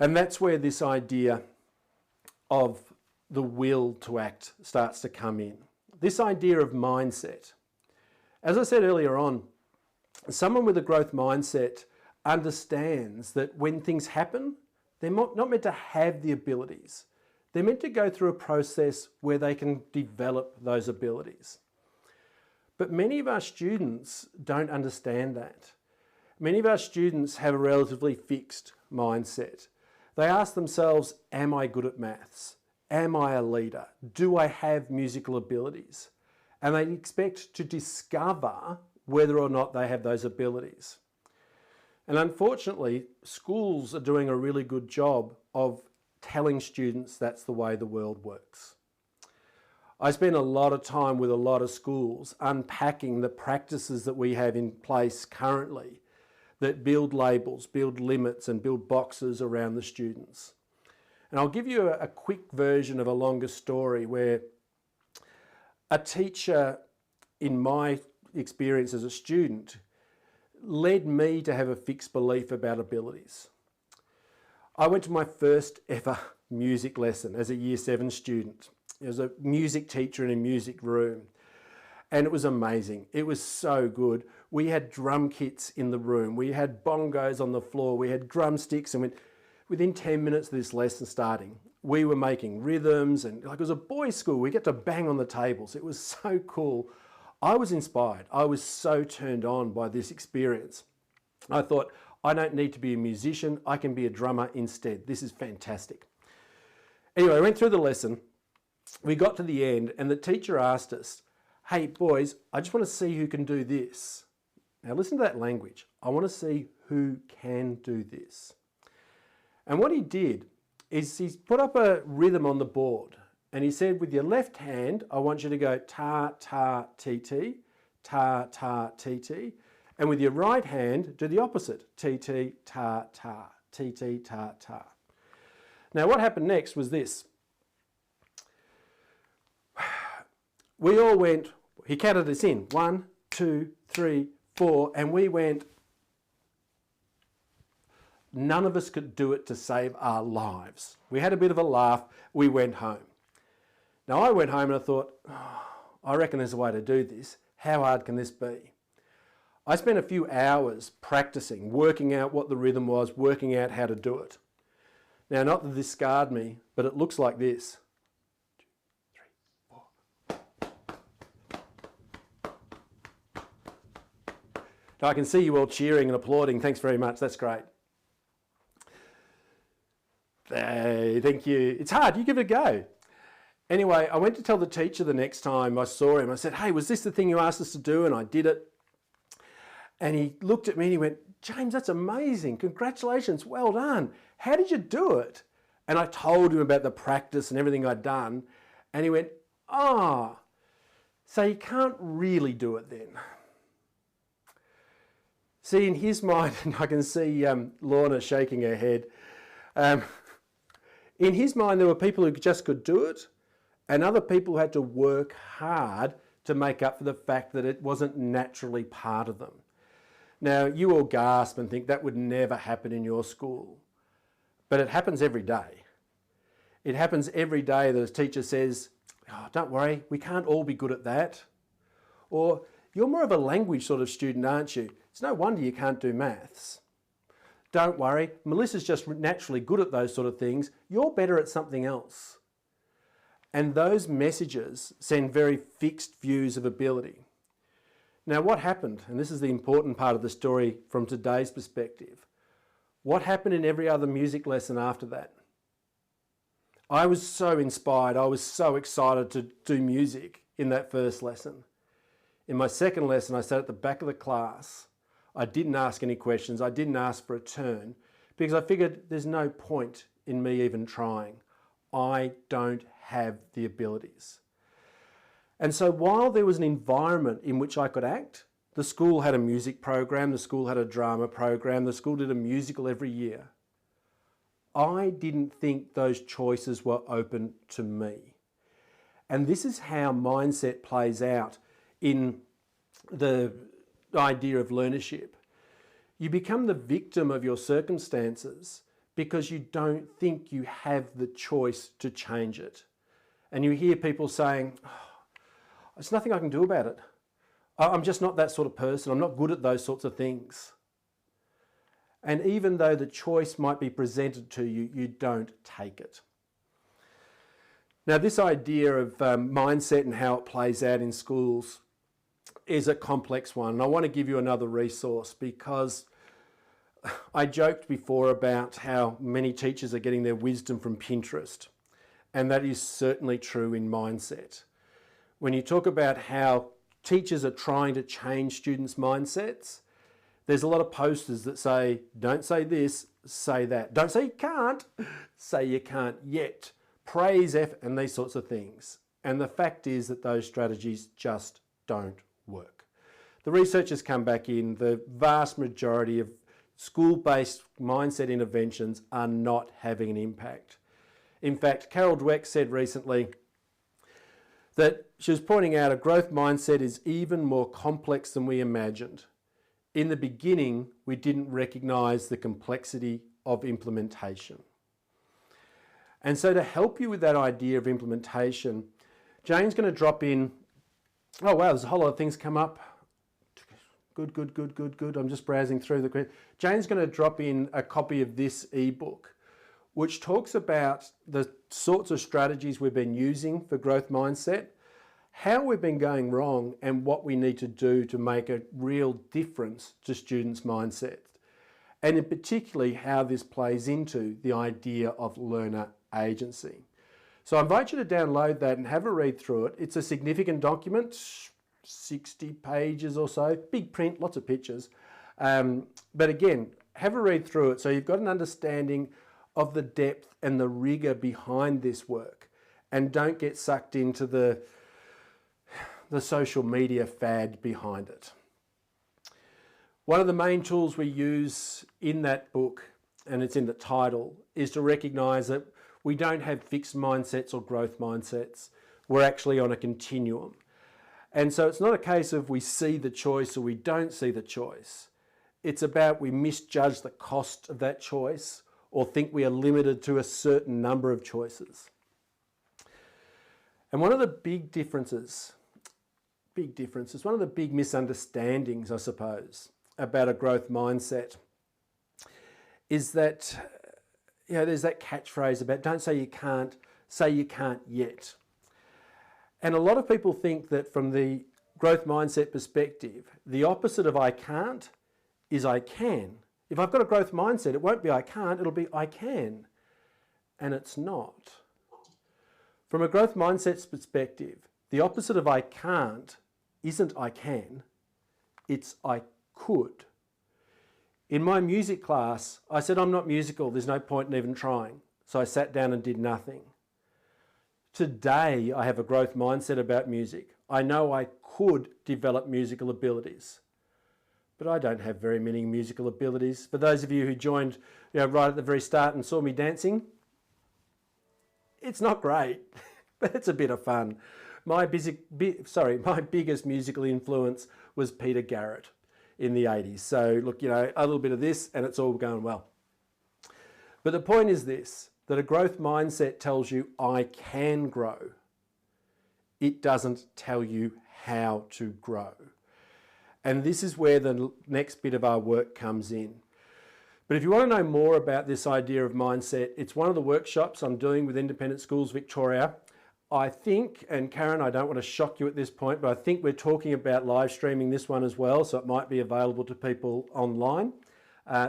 And that's where this idea of the will to act starts to come in. This idea of mindset. As I said earlier on, someone with a growth mindset understands that when things happen, they're not meant to have the abilities. They're meant to go through a process where they can develop those abilities. But many of our students don't understand that. Many of our students have a relatively fixed mindset. They ask themselves, am I good at maths? Am I a leader? Do I have musical abilities? And they expect to discover whether or not they have those abilities. And unfortunately, schools are doing a really good job of telling students that's the way the world works. I spend a lot of time with a lot of schools unpacking the practices that we have in place currently that build labels, build limits, and build boxes around the students. And I'll give you a quick version of a longer story where a teacher, in my experience as a student, led me to have a fixed belief about abilities. I went to my first ever music lesson as a Year 7 student. There was a music teacher in a music room, and it was amazing. It was so good. We had drum kits in the room. We had bongos on the floor. We had drumsticks, and within 10 minutes of this lesson starting, we were making rhythms, and like it was a boys' school. We get to bang on the tables. It was so cool. I was inspired. I was so turned on by this experience. I thought, I don't need to be a musician. I can be a drummer instead. This is fantastic. Anyway, I went through the lesson. We got to the end, and the teacher asked us, hey boys, I just want to see who can do this. Now listen to that language. I want to see who can do this. And what he did is he put up a rhythm on the board, and he said, with your left hand, I want you to go ta, ta, ti, ti, ta, ta, ti, ti. And with your right hand, do the opposite, ti, ti, ta, ta, ti, ti, ta, ta. Now what happened next was this. We all went, he counted us in, 1, 2, 3, 4, and we went, none of us could do it to save our lives. We had a bit of a laugh, we went home. Now I went home and I thought, oh, I reckon there's a way to do this. How hard can this be? I spent a few hours practicing, working out what the rhythm was, working out how to do it. Now, not that this scarred me, but it looks like this. 2, 3, 4. Now, I can see you all cheering and applauding. Thanks very much. That's great. Hey, thank you. It's hard. You give it a go. Anyway, I went to tell the teacher the next time I saw him. I said, hey, was this the thing you asked us to do? And I did it. And he looked at me and he went, James, that's amazing. Congratulations. Well done. How did you do it? And I told him about the practice and everything I'd done. And he went, oh, so you can't really do it then. See, in his mind, and I can see Lorna shaking her head. In his mind, there were people who just could do it, and other people who had to work hard to make up for the fact that it wasn't naturally part of them. Now, you all gasp and think that would never happen in your school, but it happens every day. It happens every day that a teacher says, oh, don't worry, we can't all be good at that. Or, you're more of a language sort of student, aren't you? It's no wonder you can't do maths. Don't worry, Melissa's just naturally good at those sort of things. You're better at something else. And those messages send very fixed views of ability. Now what happened, and this is the important part of the story from today's perspective, what happened in every other music lesson after that? I was so inspired, I was so excited to do music in that first lesson. In my second lesson, I sat at the back of the class. I didn't ask any questions, I didn't ask for a turn, because I figured there's no point in me even trying. I don't have the abilities. And so while there was an environment in which I could act, the school had a music program, the school had a drama program, the school did a musical every year, I didn't think those choices were open to me. And this is how mindset plays out in the idea of learnership. You become the victim of your circumstances because you don't think you have the choice to change it. And you hear people saying, oh, there's nothing I can do about it. I'm just not that sort of person. I'm not good at those sorts of things. And even though the choice might be presented to you, you don't take it. Now, this idea of mindset and how it plays out in schools is a complex one. And I want to give you another resource, because I joked before about how many teachers are getting their wisdom from Pinterest. And that is certainly true in mindset. When you talk about how teachers are trying to change students' mindsets, there's a lot of posters that say, don't say this, say that. Don't say you can't, say you can't yet. Praise effort and these sorts of things. And the fact is that those strategies just don't work. The research has come back in. The vast majority of school-based mindset interventions are not having an impact. In fact, Carol Dweck said recently that she was pointing out a growth mindset is even more complex than we imagined. In the beginning, we didn't recognise the complexity of implementation. And so to help you with that idea of implementation, Jane's going to drop in, oh wow, there's a whole lot of things come up. Good. I'm just browsing through the... Jane's going to drop in a copy of this ebook, which talks about the sorts of strategies we've been using for growth mindset, how we've been going wrong, and what we need to do to make a real difference to students' mindsets. And in particularly how this plays into the idea of learner agency. So I invite you to download that and have a read through it. It's a significant document, 60 pages or so, big print, lots of pictures. But again, have a read through it so you've got an understanding of the depth and the rigor behind this work, and don't get sucked into the social media fad behind it. One of the main tools we use in that book, and it's in the title, is to recognise that we don't have fixed mindsets or growth mindsets. We're actually on a continuum. And so it's not a case of we see the choice or we don't see the choice. It's about we misjudge the cost of that choice or think we are limited to a certain number of choices. And one of the big differences, one of the big misunderstandings, I suppose, about a growth mindset is that, there's that catchphrase about don't say you can't, say you can't yet. And a lot of people think that from the growth mindset perspective, the opposite of I can't is I can. If I've got a growth mindset, it won't be I can't, it'll be I can. And it's not. From a growth mindset's perspective, the opposite of I can't isn't I can, it's I could. In my music class, I said I'm not musical, there's no point in even trying. So I sat down and did nothing. Today, I have a growth mindset about music. I know I could develop musical abilities, but I don't have very many musical abilities. For those of you who joined right at the very start and saw me dancing, it's not great, but it's a bit of fun. My biggest musical influence was Peter Garrett in the 80s. So look, a little bit of this and it's all going well. But the point is this, that a growth mindset tells you I can grow. It doesn't tell you how to grow. And this is where the next bit of our work comes in. But if you want to know more about this idea of mindset, it's one of the workshops I'm doing with Independent Schools Victoria. I think, and Karen, I don't want to shock you at this point, but I think we're talking about live streaming this one as well, so it might be available to people online.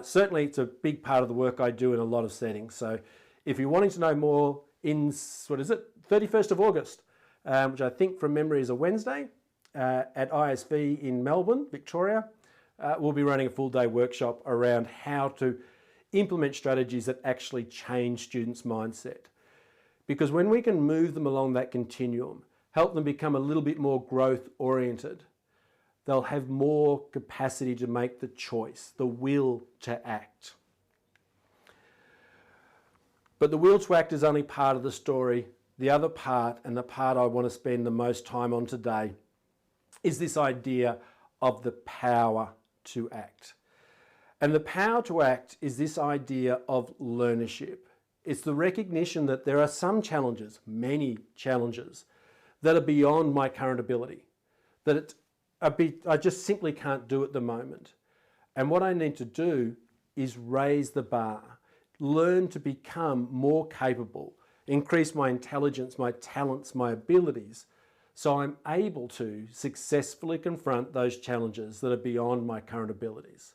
Certainly, it's a big part of the work I do in a lot of settings. So if you're wanting to know more, 31st of August, which I think from memory is a Wednesday, at ISV in Melbourne, Victoria, we'll be running a full day workshop around how to implement strategies that actually change students' mindset. Because when we can move them along that continuum, help them become a little bit more growth oriented, they'll have more capacity to make the choice, the will to act. But the will to act is only part of the story. The other part, and the part I want to spend the most time on today, is this idea of the power to act. And the power to act is this idea of learnership. It's the recognition that there are some challenges, many challenges, that are beyond my current ability, that I just simply can't do at the moment. And what I need to do is raise the bar, learn to become more capable, increase my intelligence, my talents, my abilities, so I'm able to successfully confront those challenges that are beyond my current abilities.